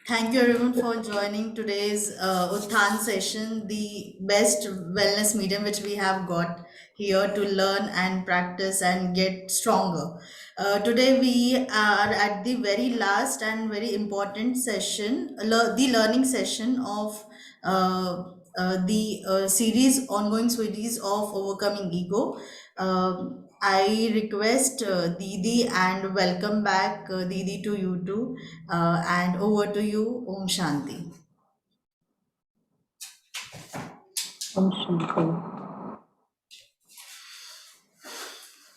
Thank you everyone for joining today's Uthan session, the best wellness medium which we have got here to learn and practice and get stronger. Today we are at the very last and very important session, the learning session of the ongoing series of overcoming ego. I request Didi and welcome back Didi to you too. And over to you, Om Shanti. Om Shanti.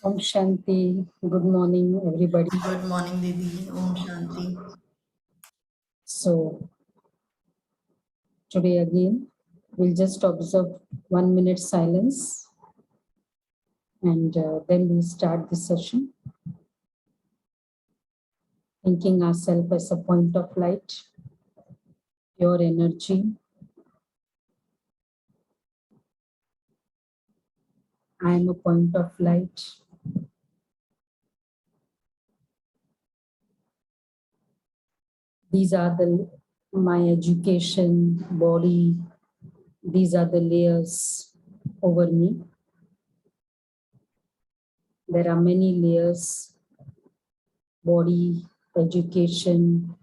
Om Shanti. Good morning, everybody. Good morning, Didi. Om Shanti. So, today again, we'll just observe 1 minute silence and then we'll start the session. Thinking ourselves as a point of light, pure energy. I am a point of light. These are my education, body. These are the layers over me. There are many layers: body, education,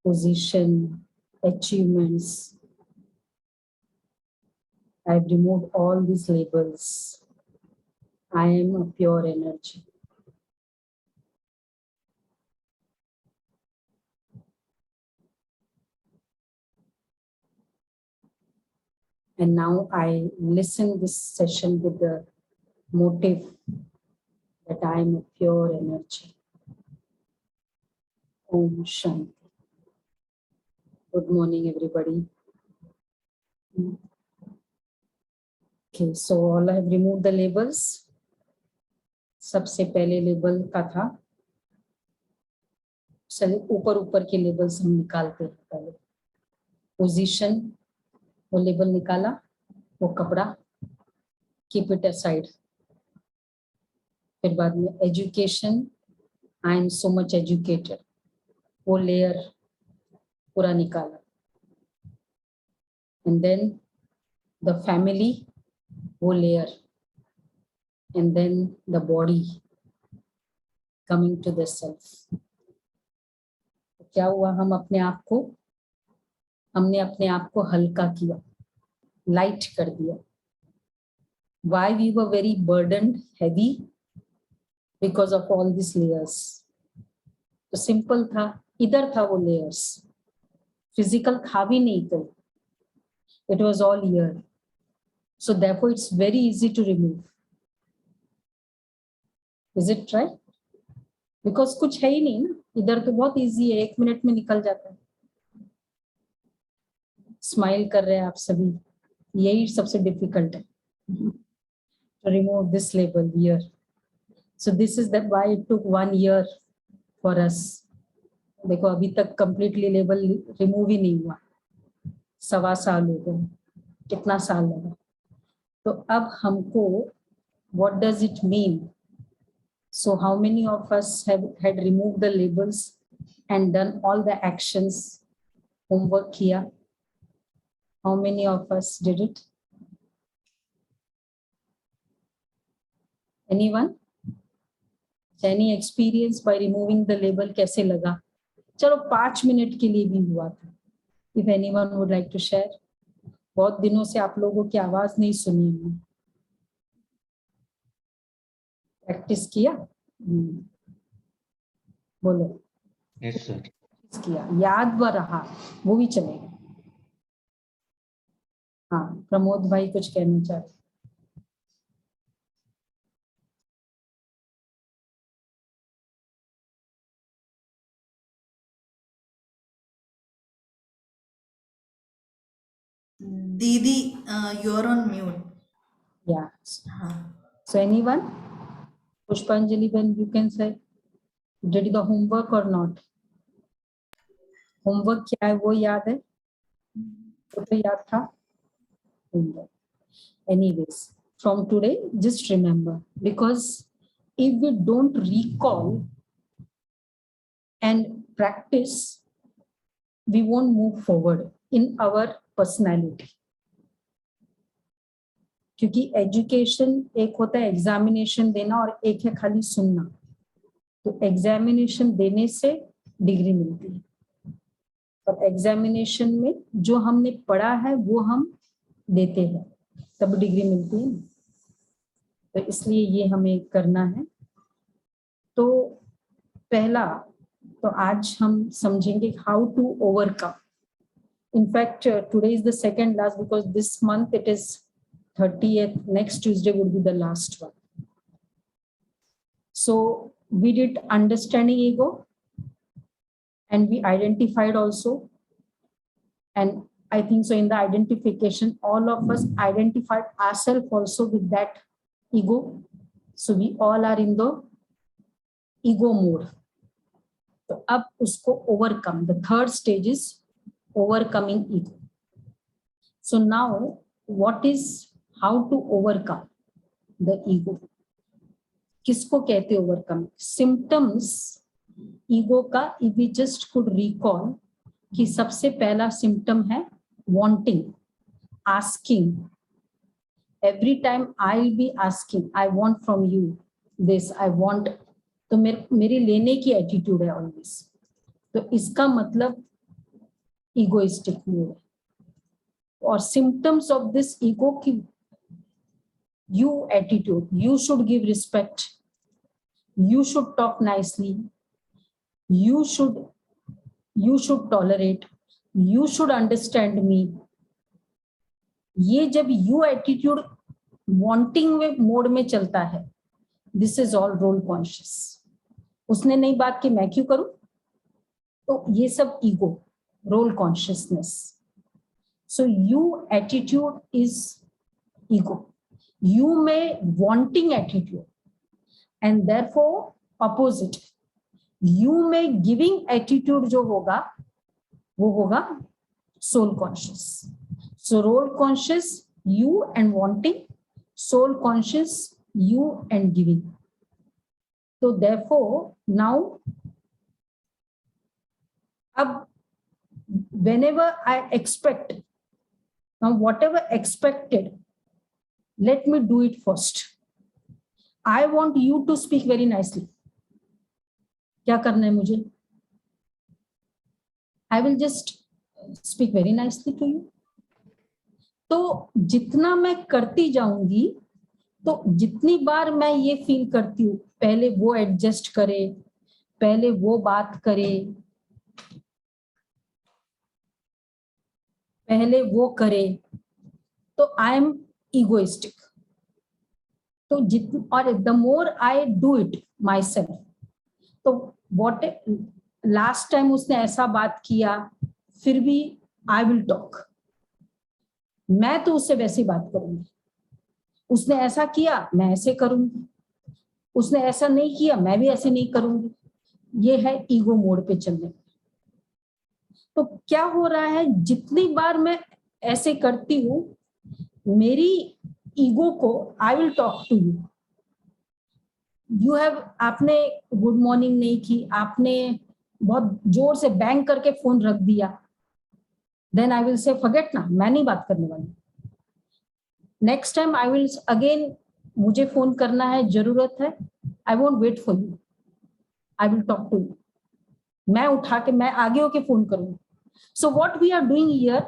position, achievements. I've removed all these labels. I am a pure energy. And now I listen this session with the motive that I am a pure energy. Om Shanti. Good morning, everybody. Okay, so all I have removed the labels. सबसे पहले label का था, चलिए ऊपर ऊपर के labels हम निकालते हैं पहले. पोजीशन, वो लेबल निकाला, वो कपड़ा, कीप इट असाइड. फिर बाद में education, I am so much educated, वो लेयर पूरा निकाला. एंड देन द फैमिली, वो layer. And then the body, coming to the self. क्या हुआ, हमने अपने आप को हल्का किया, लाइट कर दिया. Why we were very burdened, heavy? Because of all these layers. तो सिंपल था, इधर था वो layers, फिजिकल था भी नहीं तो. It was all here. So therefore it's very easy to remove. Is it right? Because कुछ है ही नहीं ना, इधर तो बहुत easy है, 1 मिनट में निकल जाता है. स्माइल कर रहे हैं आप सभी, यही सबसे डिफिकल्ट है. To remove this label here. So this is that why it took 1 year for us. देखो अभी तक completely label remove ही नहीं हुआ, 1.25 साल हो गए, कितना साल लगा. तो अब हमको what does it mean? So how many of us had removed the labels and done all the actions, homework किया? How many of us did it? Anyone? Any experience by removing the label? कैसे लगा? चलो 5 minute के लिए भी हुआ था. If anyone would like to share. बहुत दिनों से आप लोगों की आवाज नहीं सुनी हमने. प्रैक्टिस किया? बोलो. Yes, sir. किया, याद व रहा, वो भी चलेगा. हाँ, प्रमोद भाई कुछ कहना चाहते. Didi, you're on mute. Yeah. So anyone? Pushpanjali, when you can say, did the homework or not? Homework क्या है वो याद है? वो तो याद था. Homework. Anyways, from today, just remember, because if we don't recall and practice, we won't move forward in our personality. क्योंकि एजुकेशन एक होता है एग्जामिनेशन देना और एक है खाली सुनना. तो एग्जामिनेशन देने से डिग्री मिलती है और एग्जामिनेशन में जो हमने पढ़ा है वो हम देते हैं तब डिग्री मिलती है. तो इसलिए ये हमें करना है. तो पहला तो आज हम समझेंगे how to overcome. In fact today is the second last because this month it is 30th. Next Tuesday would be the last one. So we did understanding ego and we identified also, and I think so in the identification all of us identified ourselves also with that ego. So we all are in the ego mode. So अब उसको overcome. The third stage is overcoming ego. So now what is how to overcome the ego? किसको कहते overcome? Symptoms ego का if we just could recall कि सबसे पहला symptom है wanting, asking. Every time I'll be asking, I want from you this, I want. तो मेरी लेने की attitude है always. तो इसका मतलब egoistic mood. और symptoms of this ego की you attitude, you should give respect, you should talk nicely, you should tolerate, you should understand me. ये जब you attitude wanting में मोड में चलता है, this is all role conscious. उसने नहीं बात की मैं क्यों करूं, तो ये सब ego, role consciousness. So you attitude is ego. You may wanting attitude and therefore opposite. You may giving attitude जो होगा वो होगा soul conscious. So role conscious you and wanting, soul conscious you and giving. So therefore now अब whenever I expect, now whatever expected, let me do it first. I want you to speak very nicely. क्या करना है मुझे? I will just speak very nicely to you. तो जितना मैं करती जाऊंगी तो जितनी बार मैं ये फील करती हूँ पहले वो एडजस्ट करे, पहले वो बात करे, पहले वो करे, तो आई एम egoistic. तो और the more I do it myself, तो what last time उसने ऐसा बात किया फिर भी I will talk. मैं तो उससे वैसी बात करूंगी. उसने ऐसा किया मैं ऐसे करूंगी, उसने ऐसा नहीं किया मैं भी ऐसे नहीं करूंगी. ये है ईगो मोड पे चलने. तो क्या हो रहा है, जितनी बार मैं ऐसे करती हूँ मेरी ईगो को I will talk to you. You have, आपने गुड मॉर्निंग नहीं की, आपने बहुत जोर से बैंग करके फोन रख दिया, then I will say forget ना, मैं नहीं बात करने वाली. Next time I will again, मुझे फोन करना है, जरूरत है, I won't wait for you, I will talk to you. मैं उठा के मैं आगे होके फोन करूंगी. So what we are doing here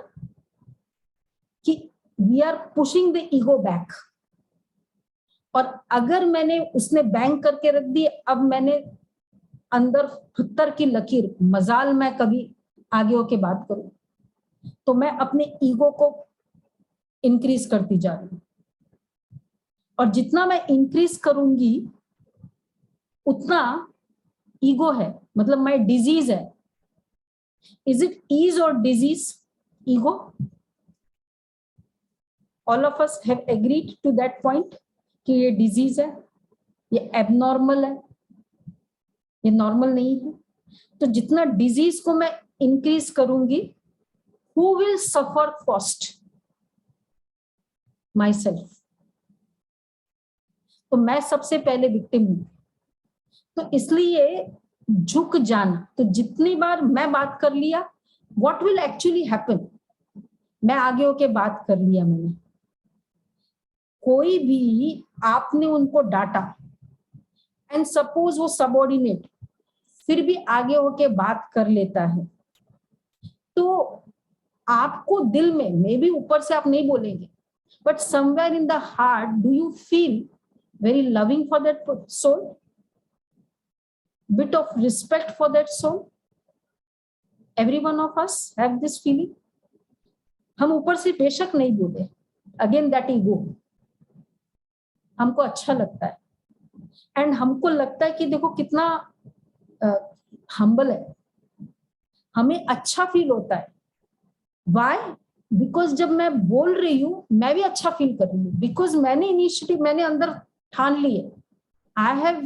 कि we are pushing the ego back. और अगर मैंने उसने बैंक करके रख दी, अब मैंने अंदर 70 की लकीर, मजाल मैं कभी आगे होके बात करूं, तो मैं अपने ईगो को इंक्रीज करती जा रही हूं. और जितना मैं इंक्रीज करूंगी उतना ईगो है, मतलब माय डिजीज है. इज इट ईज और disease? Ego. All of us have agreed to that point कि ये डिजीज है, ये एबनॉर्मल है, ये नॉर्मल नहीं है. तो जितना डिजीज को मैं इंक्रीज करूंगी, who will suffer first? My self. तो मैं सबसे पहले विक्टिम हूं. तो इसलिए झुक जाना. तो जितनी बार मैं बात कर लिया what will actually happen? मैं आगे होके बात कर लिया मैंने, कोई भी आपने उनको डांटा एंड सपोज वो सबऑर्डिनेट फिर भी आगे होके बात कर लेता है, तो आपको दिल में, मे बी ऊपर से आप नहीं बोलेंगे, but somewhere in the heart do you feel very loving for that soul, bit of respect for that soul? Every one of us have this feeling. हम ऊपर से बेशक नहीं बोले, अगेन दैट ईगो, हमको अच्छा लगता है एंड हमको लगता है कि देखो कितना हम्बल है, हमें अच्छा फील होता है. व्हाई? बिकॉज जब मैं बोल रही हूं मैं भी अच्छा फील कर रही हूँ, बिकॉज मैंने इनिशिएटिव, मैंने अंदर ठान ली है, I have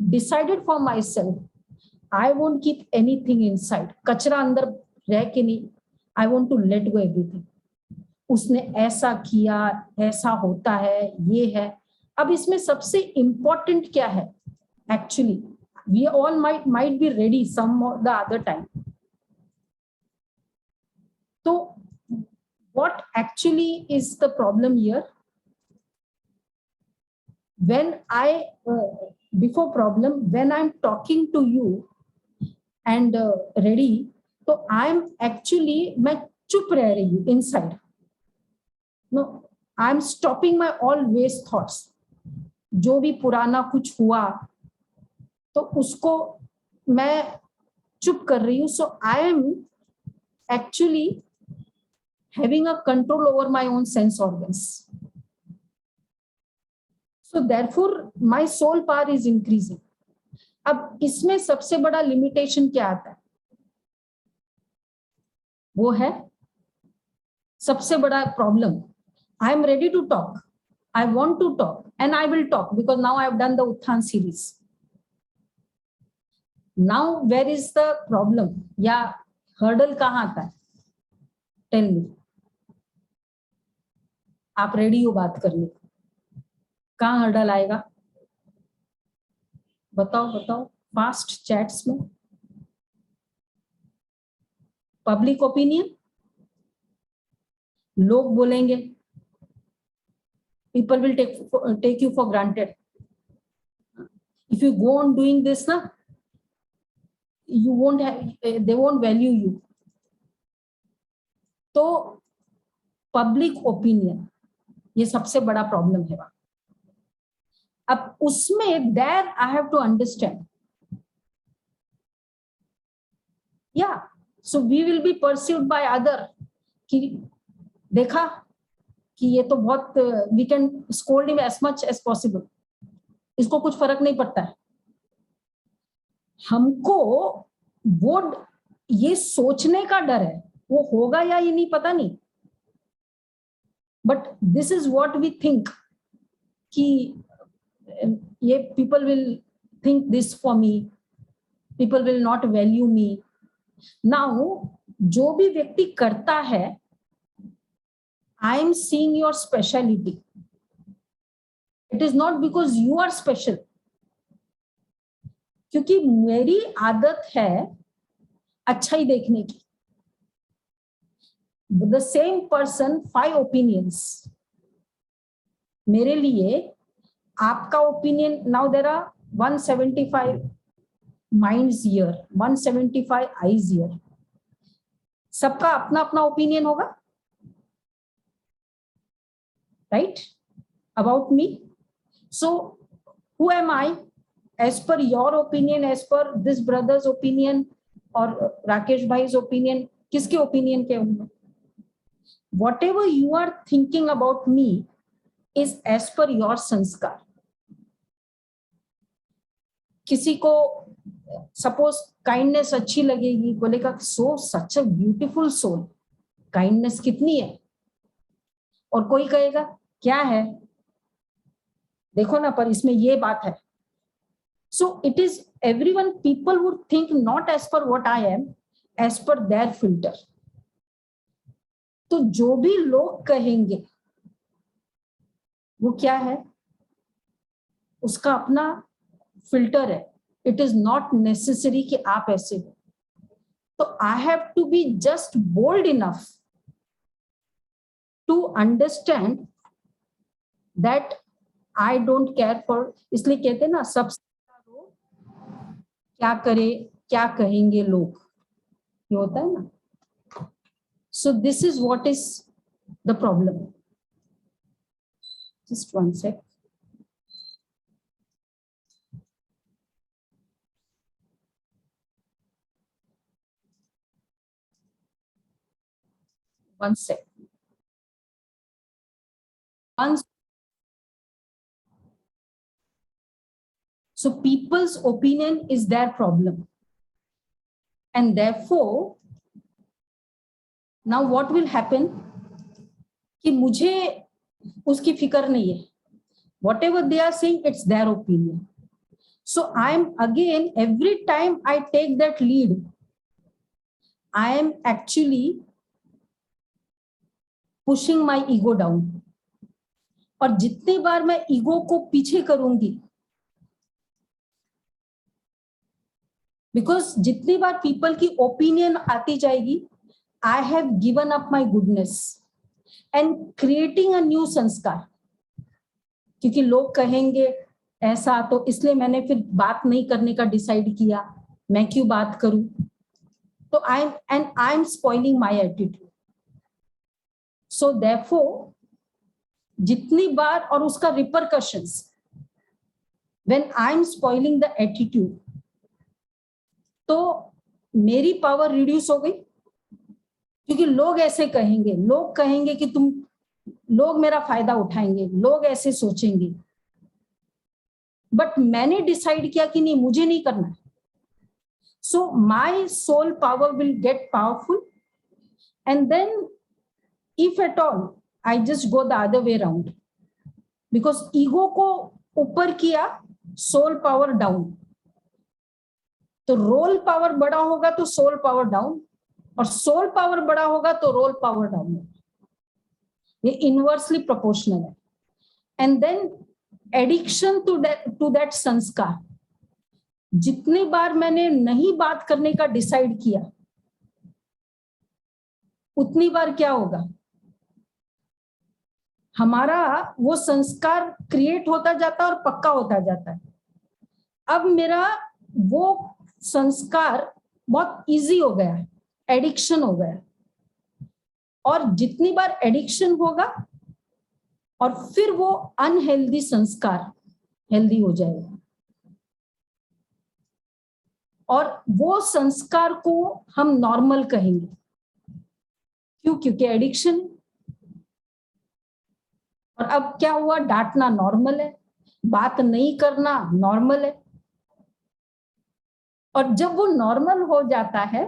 decided for myself, I won't keep anything inside, कचरा अंदर रह के नहीं, I want to let go everything. उसने ऐसा किया, ऐसा होता है, ये है. अब इसमें सबसे इंपॉर्टेंट क्या है? Actually we all might be ready some the other time. तो what actually is the problem here? When before problem, when I'm talking to you and ready, तो I'm actually, मैं चुप रह रही हूँ inside. No, I'm stopping my all waste thoughts. जो भी पुराना कुछ हुआ तो उसको मैं चुप कर रही हूँ. So I am actually having a control over my own sense organs. So therefore my soul power is increasing. अब इसमें सबसे बड़ा लिमिटेशन क्या आता है? वो है सबसे बड़ा problem. I am ready to talk, I want to talk and I will talk because now I have done the Utthan series. Now where is the problem या hurdle कहाँ आता है? Tell me. आप रेडी हो बात करने, कहाँ hurdle आएगा? बताओ बताओ फास्ट चैट्स में. पब्लिक ओपिनियन, लोग बोलेंगे, people will take you for granted. If you go on doing this na, you won't have, they won't value you. तो पब्लिक ओपिनियन ये सबसे बड़ा प्रॉब्लम है. अब उसमें there I have to understand, या so we will be perceived by other कि देखा कि ये तो बहुत, we can scold him as much as possible, इसको कुछ फर्क नहीं पड़ता है. हमको वो ये सोचने का डर है, वो होगा या ये नहीं पता नहीं, but this is what we think कि ये people will think this for me, people will not value me. Now जो भी व्यक्ति करता है, I am seeing your speciality. It is not because you are special. क्योंकि मेरी आदत है अच्छा ही देखने की. The same person, 5 opinions. मेरे लिए आपका opinion, now there are 175 minds here, 175 eyes here, सबका अपना अपना ओपिनियन होगा, right, about me. So who am I as per your opinion, as per this brother's opinion और राकेश भाई's ओपिनियन? किसके ओपिनियन के होंगे? whatever you are thinking about me is as per your संस्कार. किसी को सपोज काइंडनेस अच्छी लगेगी, बोलेगा सो सच अ ब्यूटीफुल सोल, काइंडनेस कितनी है, और कोई कहेगा क्या है, देखो ना पर इसमें ये बात है. So it is everyone, people would think not as per what I am, as per their filter. तो जो भी लोग कहेंगे वो क्या है, उसका अपना फिल्टर है. इट इज नॉट नेसेसरी कि आप ऐसे हो. तो I have to be just bold enough to understand that I don't care for, इसलिए कहते हैं ना सबसे क्या करे क्या कहेंगे लोग, ये होता है ना. So this is what is the problem. Just one sec. One sec. So people's opinion is their problem. And therefore, now what will happen? कि मुझे उसकी फिक्र नहीं है. Whatever they are saying, it's their opinion. So I am again, every time I take that lead, I am actually pushing my ego down. और जितनी बार मैं ego को पीछे करूंगी, बिकॉज जितनी बार पीपल की ओपिनियन आती जाएगी, I have given up my goodness and creating a new संस्कार. क्योंकि लोग कहेंगे ऐसा, तो इसलिए मैंने फिर बात नहीं करने का डिसाइड किया. मैं क्यों बात करूं? तो I am spoiling my attitude. So therefore जितनी बार, और उसका repercussions, when I am spoiling the attitude, तो मेरी पावर रिड्यूस हो गई. क्योंकि लोग ऐसे कहेंगे, लोग कहेंगे कि तुम, लोग मेरा फायदा उठाएंगे, लोग ऐसे सोचेंगे. बट मैंने डिसाइड किया कि नहीं, मुझे नहीं करना. So my soul power will get powerful, and then if at all I just go the other way round. Because ego को ऊपर किया, सोल पावर डाउन. तो रोल पावर बड़ा होगा तो सोल पावर डाउन, और सोल पावर बड़ा होगा तो रोल पावर डाउन. ये इनवर्सली प्रोपोर्शनल है. And then addiction to that संस्कार. जितनी बार मैंने नहीं बात करने का डिसाइड किया, उतनी बार क्या होगा, हमारा वो संस्कार क्रिएट होता जाता है और पक्का होता जाता है. अब मेरा वो संस्कार बहुत इजी हो गया है, एडिक्शन हो गया. और जितनी बार एडिक्शन होगा, और फिर वो अनहेल्दी संस्कार हेल्दी हो जाएगा. और वो संस्कार को हम नॉर्मल कहेंगे. क्यों? क्योंकि एडिक्शन. और अब क्या हुआ, डांटना नॉर्मल है, बात नहीं करना नॉर्मल है. और जब वो नॉर्मल हो जाता है,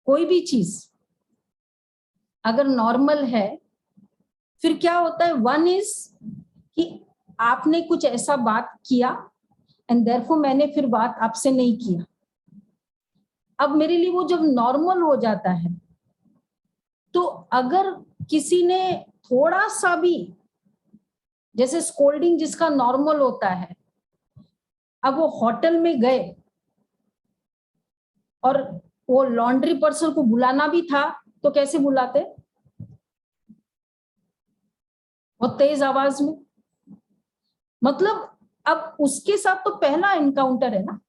कोई भी चीज अगर नॉर्मल है, फिर क्या होता है, वन इज कि आपने कुछ ऐसा बात किया, एंड देयरफॉर मैंने फिर बात आपसे नहीं किया. अब मेरे लिए वो जब नॉर्मल हो जाता है, तो अगर किसी ने थोड़ा सा भी, जैसे स्कोल्डिंग जिसका नॉर्मल होता है, अब वो होटल में गए और वो लॉन्ड्री पर्सन को बुलाना भी था, तो कैसे बुलाते, बहुत तेज आवाज में. मतलब अब उसके साथ तो पहला एनकाउंटर है ना,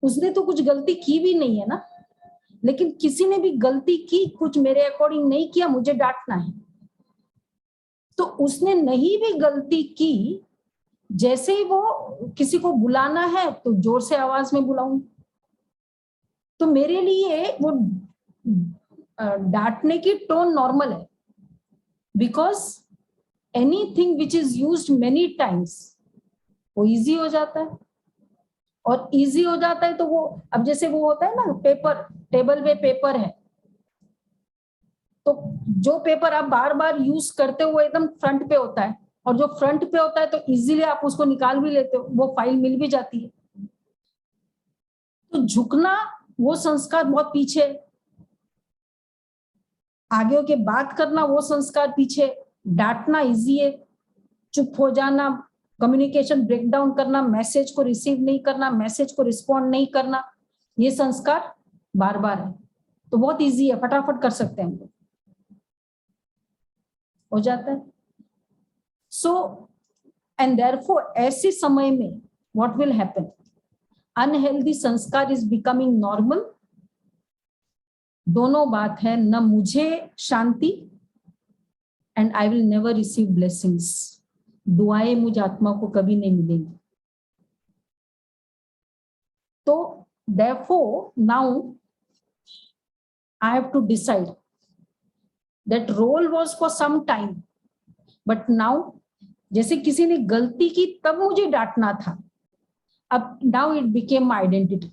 उसने तो कुछ गलती की भी नहीं है ना, लेकिन किसी ने भी गलती की, कुछ मेरे अकॉर्डिंग नहीं किया, मुझे डांटना है. तो उसने नहीं भी गलती की, जैसे ही वो किसी को बुलाना है तो जोर से आवाज में बुलाऊंगी. तो मेरे लिए वो डांटने की टोन नॉर्मल है. Because anything which is used many times, वो इजी हो जाता है. और इजी हो जाता है तो वो, अब जैसे वो होता है ना, पेपर, टेबल पे पेपर है, तो जो पेपर आप बार बार यूज करते हो वो एकदम फ्रंट पे होता है, और जो फ्रंट पे होता है तो इजीली आप उसको निकाल भी लेते हो, वो फाइल मिल भी जाती है. तो झुकना, वो संस्कार बहुत पीछे. आगे होके बात करना, वो संस्कार पीछे. डांटना इजी है, चुप हो जाना, कम्युनिकेशन ब्रेकडाउन करना, मैसेज को रिसीव नहीं करना, मैसेज को रिस्पॉन्ड नहीं करना, ये संस्कार बार बार है, तो बहुत इजी है, फटाफट कर सकते हैं हम लोग, हो जाता है. सो एंड देयरफॉर ऐसे समय में what will happen, unhealthy sanskar is becoming normal. दोनों बात है, न मुझे शांति and I will never receive blessings. दुआएं मुझ आत्मा को कभी नहीं मिलेंगी. तो therefore now I have to decide that role was for some time, but now जैसे किसी ने गलती की तब मुझे डांटना था, अब now it became my identity.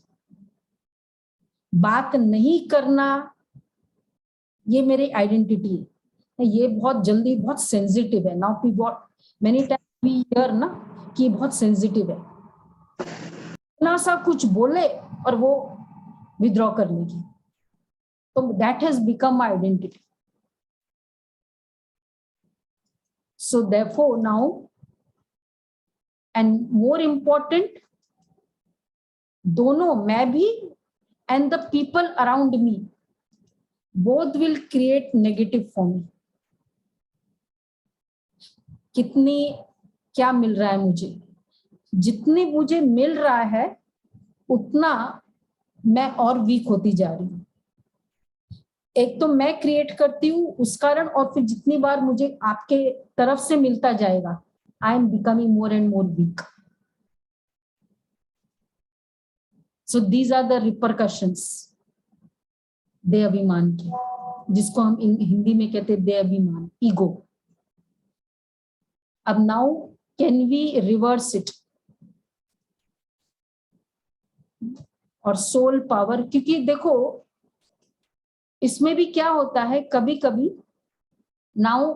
बात नहीं करना ये मेरी आइडेंटिटी है. ये बहुत जल्दी बहुत सेंसिटिव है. Now we got many time we hear ना कि बहुत सेंसिटिव है, इतना सा कुछ बोले और वो विड्रॉ कर लेगी. तो that has become my identity. So therefore now and more important, दोनों मैं भी and the people around me both will create negative for me. कितनी क्या मिल रहा है मुझे, जितनी मुझे मिल रहा है उतना मैं और वीक होती जा रही हूँ. एक तो मैं क्रिएट करती हूँ उस कारण, और फिर जितनी बार मुझे आपके तरफ से मिलता जाएगा I am becoming more and more weak. So these are the repercussions the अभिमान के, जिसको हम हिंदी में कहते हैं दे अभिमान, ईगो. अब now can we reverse it और सोल पावर, क्योंकि देखो इसमें भी क्या होता है कभी कभी, now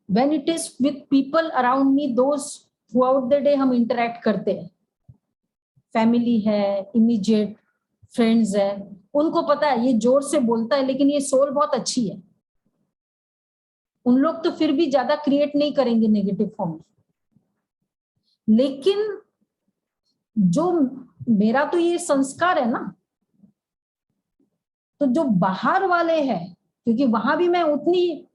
when it is with people around me, those throughout the day हम इंटरेक्ट करते हैं, फैमिली है, इमीडिएट फ्रेंड्स है, उनको पता है ये जोर से बोलता है लेकिन ये सोल बहुत अच्छी है. उन लोग तो फिर भी ज्यादा क्रिएट नहीं करेंगे नेगेटिव फॉर्म में. लेकिन जो मेरा तो ये संस्कार है ना, तो जो बाहर वाले हैं, क्योंकि वहां भी मैं उतनी,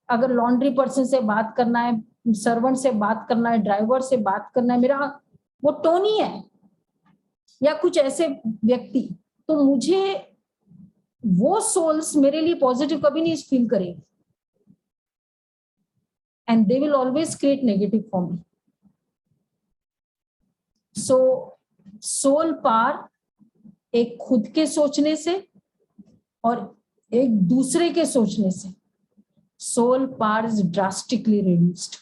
अगर लॉन्ड्री पर्सन से बात करना है, सर्वेंट से बात करना है, ड्राइवर से बात करना है, मेरा वो टोन ही है, या कुछ ऐसे व्यक्ति, तो मुझे वो सोल्स मेरे लिए पॉजिटिव कभी नहीं फील करेगी, and they will always create negative for me. So soul पार एक खुद के सोचने से और एक दूसरे के सोचने से, soul power is drastically reduced.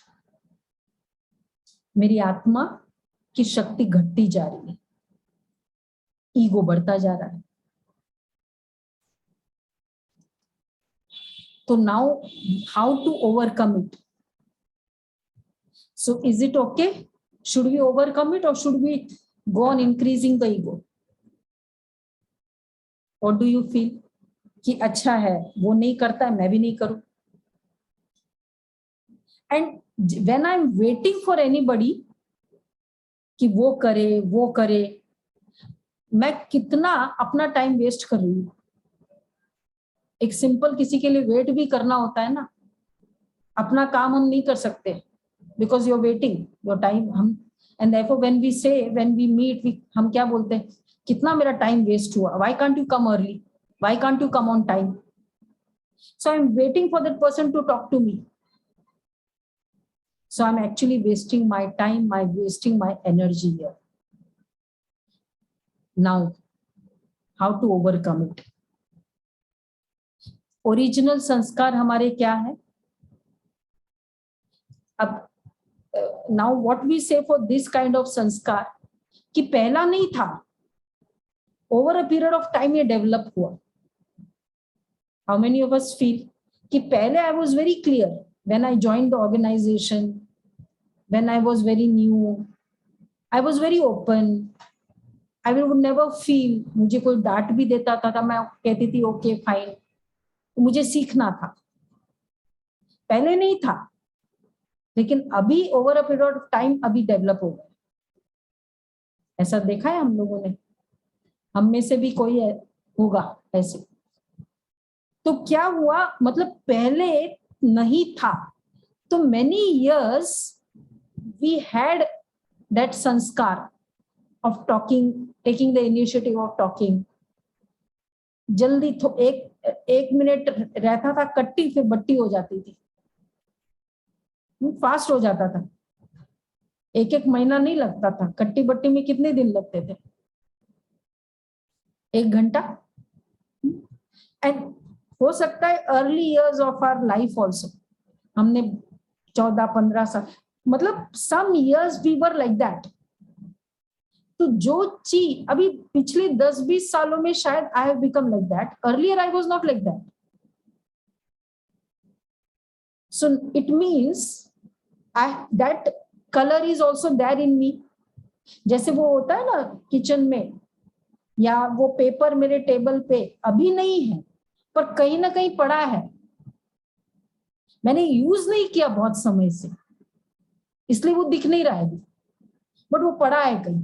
मेरी आत्मा की शक्ति घटती जा रही है, ईगो बढ़ता जा रहा है. तो now how to overcome it? So is it okay? Should we overcome it or should we go on increasing the ego? What do you feel? कि अच्छा है वो नहीं करता है, मैं भी नहीं करूं. And when I'm waiting for anybody कि वो करे, मैं कितना अपना टाइम वेस्ट कर रही हूँ. एक सिंपल किसी के लिए वेट भी करना होता है ना, अपना काम हम नहीं कर सकते because you're waiting your time. हम and therefore when we say, when we meet, हम क्या बोलते हैं, कितना मेरा टाइम वेस्ट हुआ, why can't you come early, why can't you come on time? So I'm waiting for that person to talk to me, so I'm actually wasting my time, wasting my energy here. Now how to overcome it? Original संस्कार हमारे क्या है? अब now what we say for this kind of संस्कार, कि पहला नहीं था, over a period of time ये develop हुआ. How many of us feel कि पहले I was very clear when I joined the organization, when I was very new, I was very open, I would never feel, मुझे कोई डांट भी देता था मैं कहती थी okay fine. मुझे सीखना था, पहले नहीं था, लेकिन अभी over a period of time अभी डेवलप हो गया. ऐसा देखा है हम लोगों ने. हम में से भी कोई होगा ऐसे। तो क्या हुआ, मतलब पहले नहीं था, तो many years we had that sanskar of talking, taking the initiative of talking. जल्दी एक मिनट रहता था कट्टी, फिर बट्टी हो जाती थी, फास्ट हो जाता था, एक महीना नहीं लगता था। कट्टी बट्टी में कितने दिन लगते थे? 1 घंटा। एंड हो सकता है early years of our life also हमने 14-15 साल, मतलब some years we were like that. तो जो चीज अभी पिछले 10-20 सालों में शायद I have become like that, earlier I was not like that. So it means that colour is also there in me. जैसे वो होता है ना किचन में, या वो पेपर मेरे टेबल पे अभी नहीं है पर कहीं ना कहीं पड़ा है, मैंने यूज नहीं किया बहुत समय से, इसलिए वो दिख नहीं रहा है अभी, बट वो पड़ा है कहीं।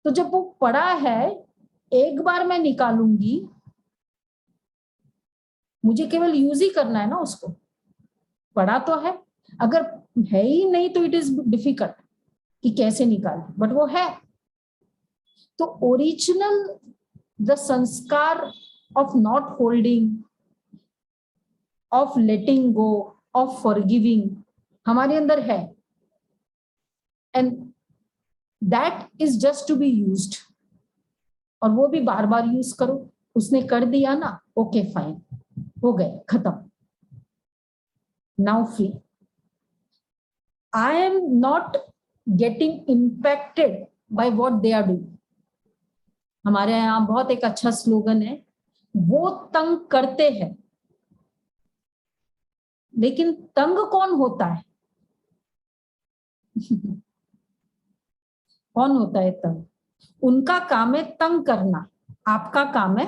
तो जब वो पड़ा है, एक बार मैं निकालूंगी, मुझे केवल यूज ही करना है ना उसको, पड़ा तो है, अगर है ही नहीं तो इट इज डिफिकल्ट कि कैसे निकालें, बट वो है। तो ओरिजिनल द संस्कार of not holding, of letting go, of forgiving हमारे अंदर है, and that is just to be used. और वो भी बार बार यूज करो। उसने कर दिया ना, ओके फाइन, हो गए, खत्म, now free. I am not getting impacted by what they are doing. हमारे यहाँ बहुत एक अच्छा स्लोगन है, वो तंग करते हैं, लेकिन तंग कौन होता है? कौन होता है तंग? उनका काम है तंग करना, आपका काम है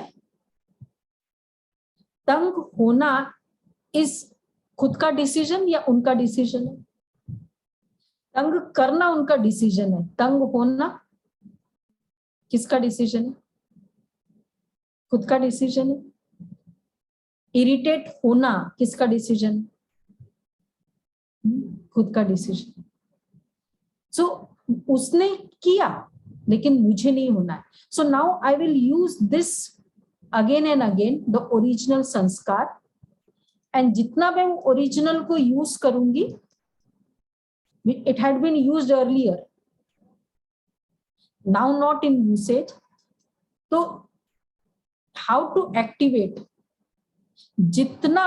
तंग होना। इस खुद का डिसीजन या उनका डिसीजन है? तंग करना उनका डिसीजन है, तंग होना किसका डिसीजन है? खुद का डिसीजन है। इरिटेट होना किसका डिसीजन है? खुद का डिसीजन। सो उसने किया, लेकिन मुझे नहीं होना है। So now I will use this again and again, the original संस्कार। एंड जितना मैं ओरिजिनल को यूज करूंगी, it had been used earlier, now not in usage. तो हाउ टू एक्टिवेट? जितना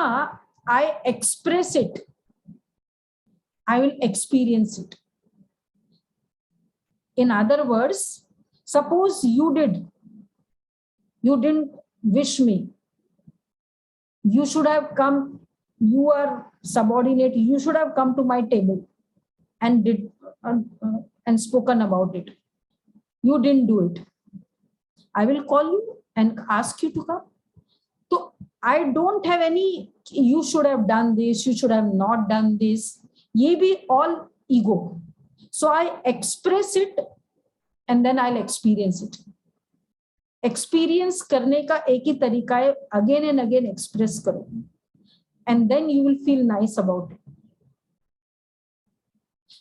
I express it, I will experience it. In other words, suppose you didn't wish me. You should have come, you are subordinate, you should have come to my table and and spoken about it. You didn't do it. I will call you and ask you to come. So I don't have any, you should have done this, you should have not done this. Ye be all ego. So I express it and then I'll experience it. Experience करने का एक ही तरीका है, again and again express करो, and then you will feel nice about it.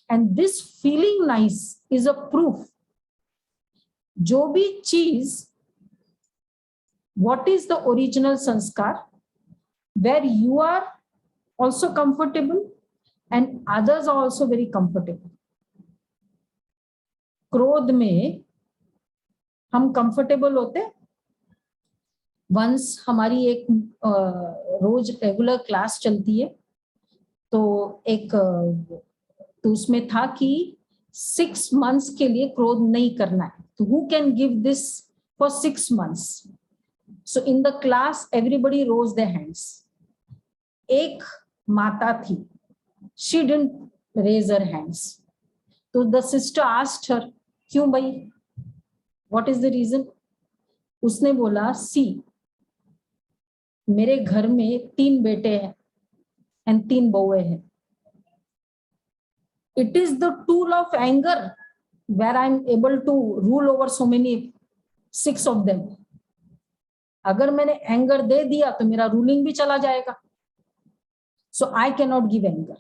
And this feeling nice is a proof. जो भी चीज, what is the original sanskar, where you are also comfortable and others are also very comfortable. क्रोध में हम comfortable होते। Once हमारी एक रोज regular class चलती है, तो एक तो उसमें था कि 6 months के लिए क्रोध नहीं करना है। तो who can give this for 6 months? So in the class everybody rose their hands. एक माता थी, she didn't raise her hands. तो द सिस्टर आस्क्ड हर, क्यों भाई, व्हाट इज द रीजन? उसने बोला, सी, मेरे घर में 3 बेटे हैं एंड 3 बहुएं हैं। It is the tool of anger where I am able to rule over so many 6 of them. अगर मैंने एंगर दे दिया तो मेरा रूलिंग भी चला जाएगा. So I can not give anger.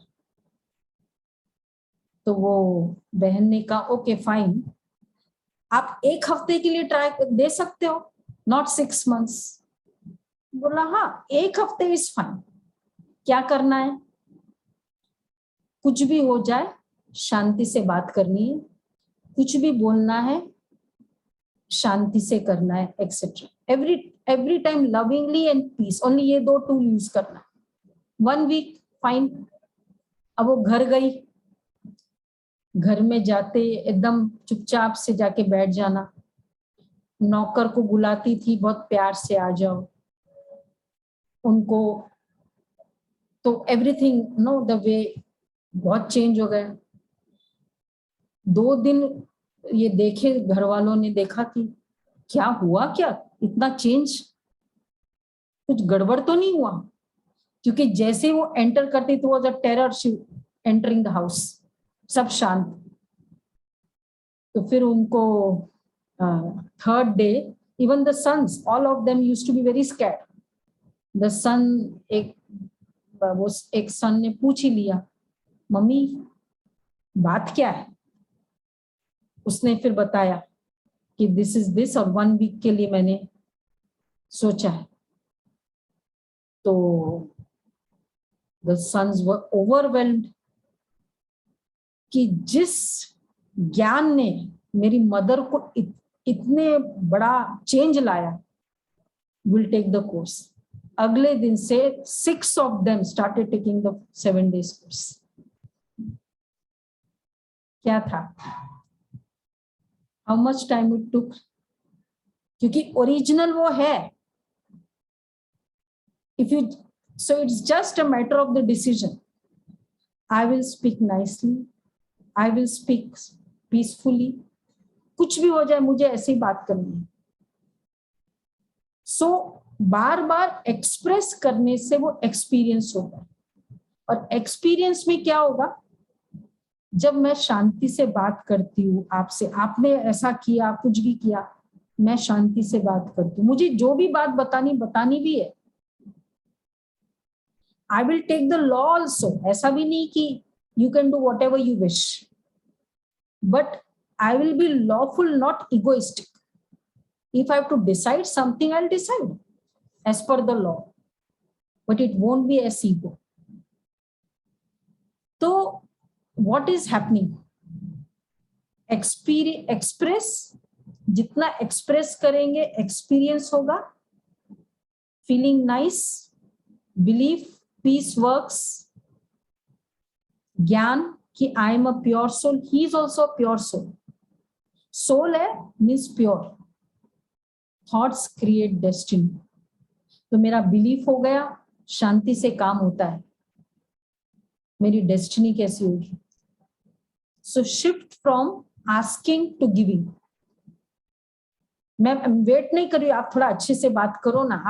तो वो बहन ने कहा ओके फाइन, आप 1 हफ्ते के लिए ट्राई दे सकते हो, नॉट 6 months. बोला हाँ 1 हफ्ते इज फाइन. क्या करना है, कुछ भी हो जाए शांति से बात करनी है, कुछ भी बोलना है शांति से करना है, etcetera. Every time lovingly and peace, only ये 2 टूल यूज करना है. 1 week फाइन. अब वो घर गई, घर में जाते एकदम चुपचाप से जाके बैठ जाना. नौकर को बुलाती थी बहुत प्यार से, आ जाओ. उनको तो एवरीथिंग नो द वे बहुत चेंज हो गया. 2 दिन ये देखे, घर वालों ने देखा कि क्या हुआ, क्या इतना चेंज, कुछ गड़बड़ तो नहीं हुआ. क्योंकि जैसे वो एंटर करती तो was a terror she entering the house. सब शांत. तो फिर उनको third day even the sons all of them used to be very scared. The son एक सन ने पूछ ही लिया, मम्मी बात क्या है. उसने फिर बताया कि दिस इज दिस, और 1 week के लिए मैंने सोचा है. तो द सन्स वर ओवरवेल्म्ड कि जिस ज्ञान ने मेरी मदर को इतने बड़ा चेंज लाया, विल टेक द कोर्स. अगले दिन से 6 of them started taking the 7 days course. क्या था, how much time it took, क्योंकि ओरिजिनल वो है. If you so it's just a matter of the decision. I will speak nicely, I will speak peacefully, कुछ भी हो जाए मुझे ऐसे ही बात करनी है. सो बार बार एक्सप्रेस करने से वो एक्सपीरियंस होगा. और एक्सपीरियंस में क्या होगा, जब मैं शांति से बात करती हूँ आपसे, आपने ऐसा किया, कुछ भी किया, मैं शांति से बात करती हूँ, मुझे जो भी बात बतानी भी है, I will take the law also. ऐसा भी नहीं कि you can do whatever you wish, but I will be lawful, not egoistic. If I have to decide something, I'll decide as per the law, but it won't be as ego. So what is happening? Express, जितना express करेंगे experience होगा. Feeling nice, belief, peace works. ज्ञान कि I am a pure soul, he is also a pure soul. Soul है means pure. Thoughts create destiny. तो मेरा belief हो गया, शांति से काम होता है, मेरी डेस्टिनी कैसी होगी. So shift from asking to giving. मैं वेट नहीं कर रही हूँ, आप थोड़ा अच्छे से बात करो ना.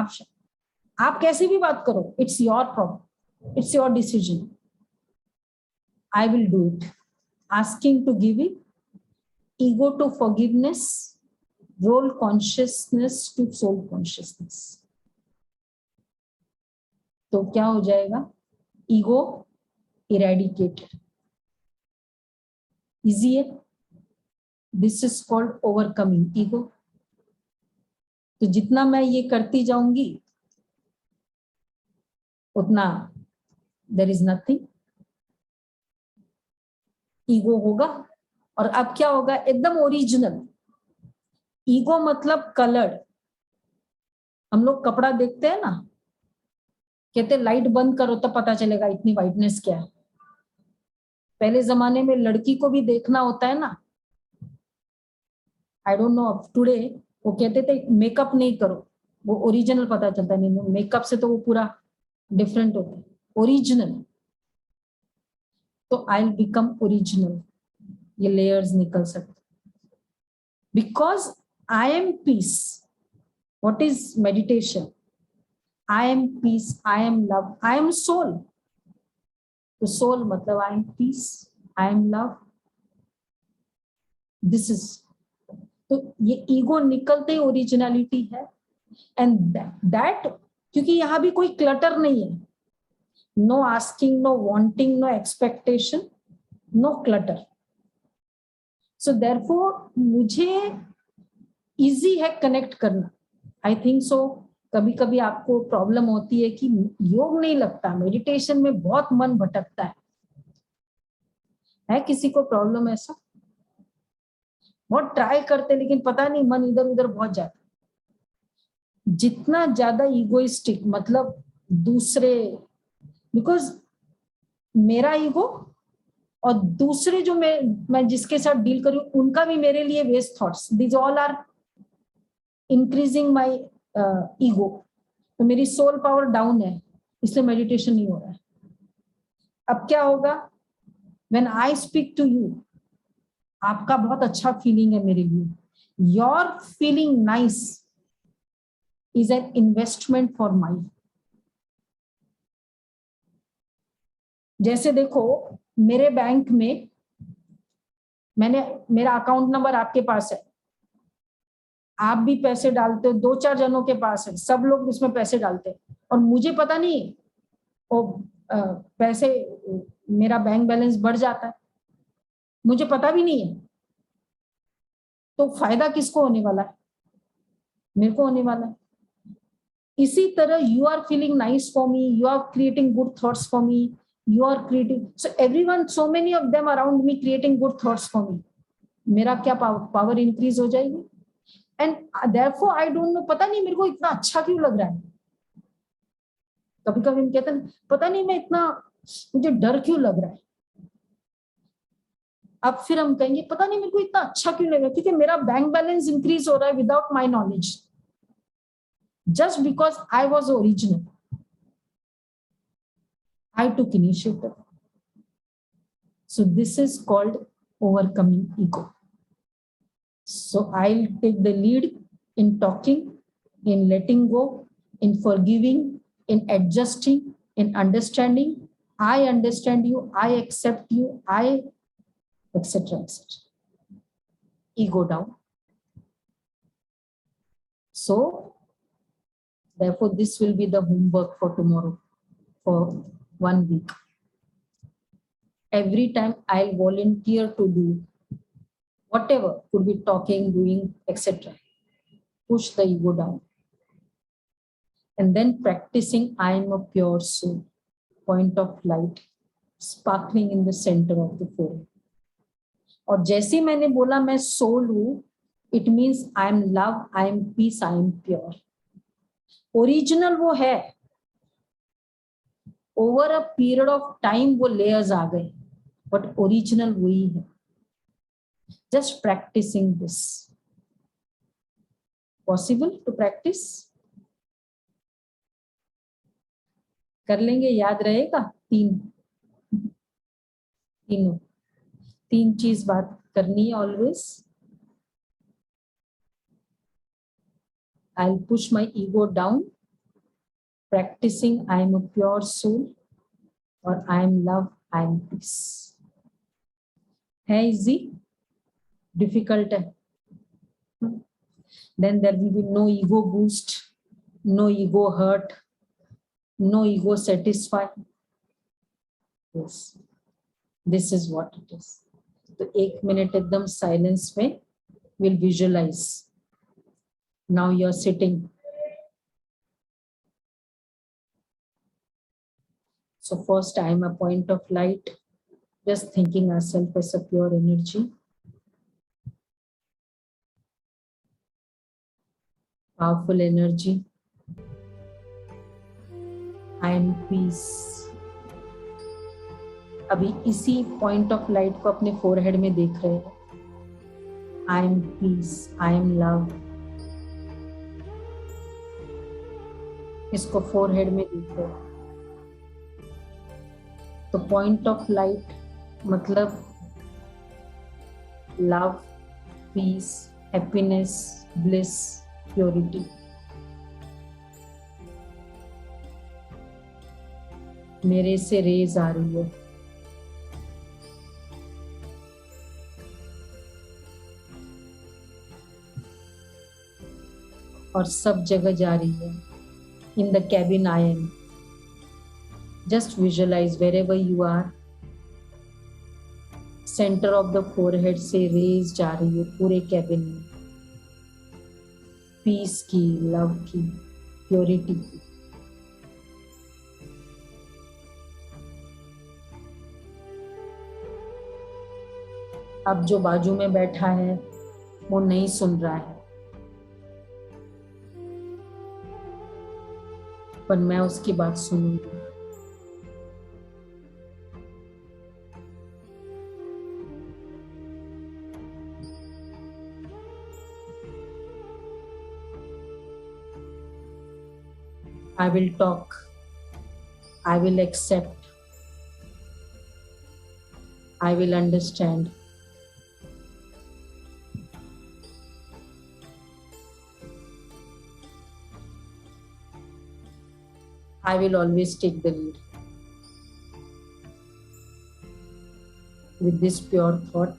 आप कैसे भी बात करो, it's your problem, it's your decision. I will do it. Asking to giving, ego to forgiveness, role consciousness to soul consciousness. तो क्या हो जाएगा, ईगो इरेडिकेटेड. इजी है. This is called overcoming ego. तो जितना मैं ये करती जाऊंगी उतना देयर इज नथिंग, ईगो होगा. और अब क्या होगा, एकदम ओरिजिनल. ईगो मतलब कलर्ड. हम लोग कपड़ा देखते हैं ना, कहते लाइट बंद करो तो पता चलेगा इतनी वाइटनेस क्या है. पहले जमाने में लड़की को भी देखना होता है ना, आई डोंट नो अब टुडे, वो कहते थे मेकअप नहीं करो, वो ओरिजिनल पता चलता नहीं. मेकअप से तो वो पूरा डिफरेंट होता है, ओरिजिनल. तो आई विल बिकम ओरिजिनल, ये लेयर्स निकल सकते. Because I am peace. What is meditation? I am peace, I am love, I am soul. तो soul मतलब I am peace, I am love. This is. तो ये ego निकलते ही originality है। एंड दैट क्योंकि यहाँ भी कोई क्लटर नहीं है, no asking, no wanting, no expectation, no clutter. So therefore मुझे इजी है कनेक्ट करना। आई थिंक सो कभी कभी आपको प्रॉब्लम होती है कि योग नहीं लगता, मेडिटेशन में बहुत मन भटकता है किसी को प्रॉब्लम ऐसा? बहुत ट्राई करते लेकिन पता नहीं मन इधर उधर बहुत जाता। जितना ज्यादा इगोइस्टिक मतलब दूसरे, बिकॉज मेरा ईगो और दूसरे जो मैं जिसके साथ डील करूं उनका भी मेरे लिए waste thoughts, this all are increasing my ego. तो मेरी सोल पावर डाउन है, इसलिए मेडिटेशन नहीं हो रहा है। अब क्या होगा? When I speak to you, आपका बहुत अच्छा फीलिंग है मेरे लिए, your feeling nice is an investment for my. जैसे देखो मेरे बैंक में मेरा अकाउंट नंबर आपके पास है, आप भी पैसे डालते हो, 2-4 जनों के पास है, सब लोग उसमें पैसे डालते हैं और मुझे पता नहीं वो पैसे, मेरा बैंक बैलेंस बढ़ जाता है, मुझे पता भी नहीं है। तो फायदा किसको होने वाला है? मेरे को होने वाला है। इसी तरह you are feeling nice for me, you are creating good thoughts for me, you are creating, so everyone, so many of them around me creating good thoughts for me. मेरा क्या पावर इंक्रीज हो जाएगी। And therefore I don't know, पता नहीं मेरे को इतना अच्छा क्यों लग रहा है। कभी कभी हम कहते हैं पता नहीं मैं इतना, मुझे डर क्यों लग रहा है। अब फिर हम कहेंगे पता नहीं मेरे को इतना अच्छा क्यों लग रहा है, क्योंकि मेरा बैंक बैलेंस इंक्रीज हो रहा है without my knowledge, just because I was original, I took initiative. So this is called overcoming ego. So I'll take the lead in talking, in letting go, in forgiving, in adjusting, in understanding. I understand you, I accept you, I, etc. etc. Ego down. So therefore this will be the homework for tomorrow, for 1 week. Every time I'll volunteer to do whatever, could be talking, doing, etc. Push the ego down. And then practicing I am a pure soul, point of light, sparkling in the center of the forehead. और जैसे मैंने बोला मैं soul हूं, it means I am love, I am peace, I am pure. Original वो है, over a period of time वो layers आ गए, बट ओरिजिनल वही है। Just practising this, possible to practise, कर लेंगे, याद रहेगा। तीन चीज बात करनी है always. I'll push my ego down, practicing I am a pure soul, or I am love, I am peace. है easy? Difficult है? Then there will be no ego boost, no ego hurt, no ego satisfy. Yes, this is what it is. तो 1 minute एकदम silence में we'll visualize. Now you're sitting. So first I am a point of light, just thinking ourselves as a pure energy. Powerful energy. I am peace. अभी इसी point of light को अपने forehead में देख रहे हैं। I am peace, I am love, इसको forehead में देख रहे हैं। तो पॉइंट ऑफ लाइट मतलब love, peace, happiness, bliss, purity. मेरे से रेज आ रही है, और सब जगह जा रही है. In the cabin I am. Just visualize wherever you are. Centre of the forehead से रेज जा रही है पूरे कैबिन में. पीस की, लव की, प्योरिटी की. अब जो बाजू में बैठा है वो नहीं सुन रहा है, पर मैं उसकी बात सुनूंगी. I will talk. I will accept. I will understand. I will always take the lead. With this pure thought,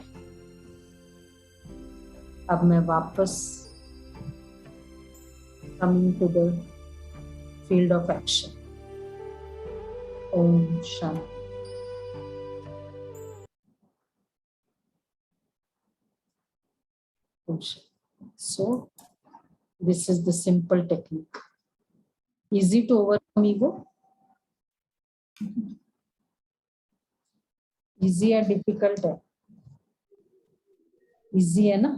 अब मैं वापस coming to the field of action. Om Shanti. Om Shanti. So, this is the simple technique. Easy to overcome ego? Easy या difficult है? Easy है ना?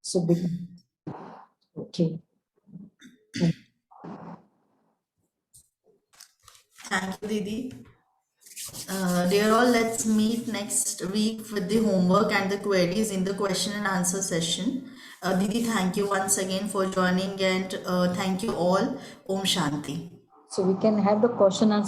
So big. Okay. Thank you, Didi. Dear all, let's meet next week with the homework and the queries in the question and answer session. Didi, thank you once again for joining, and thank you all. Om Shanti. So we can have the question answer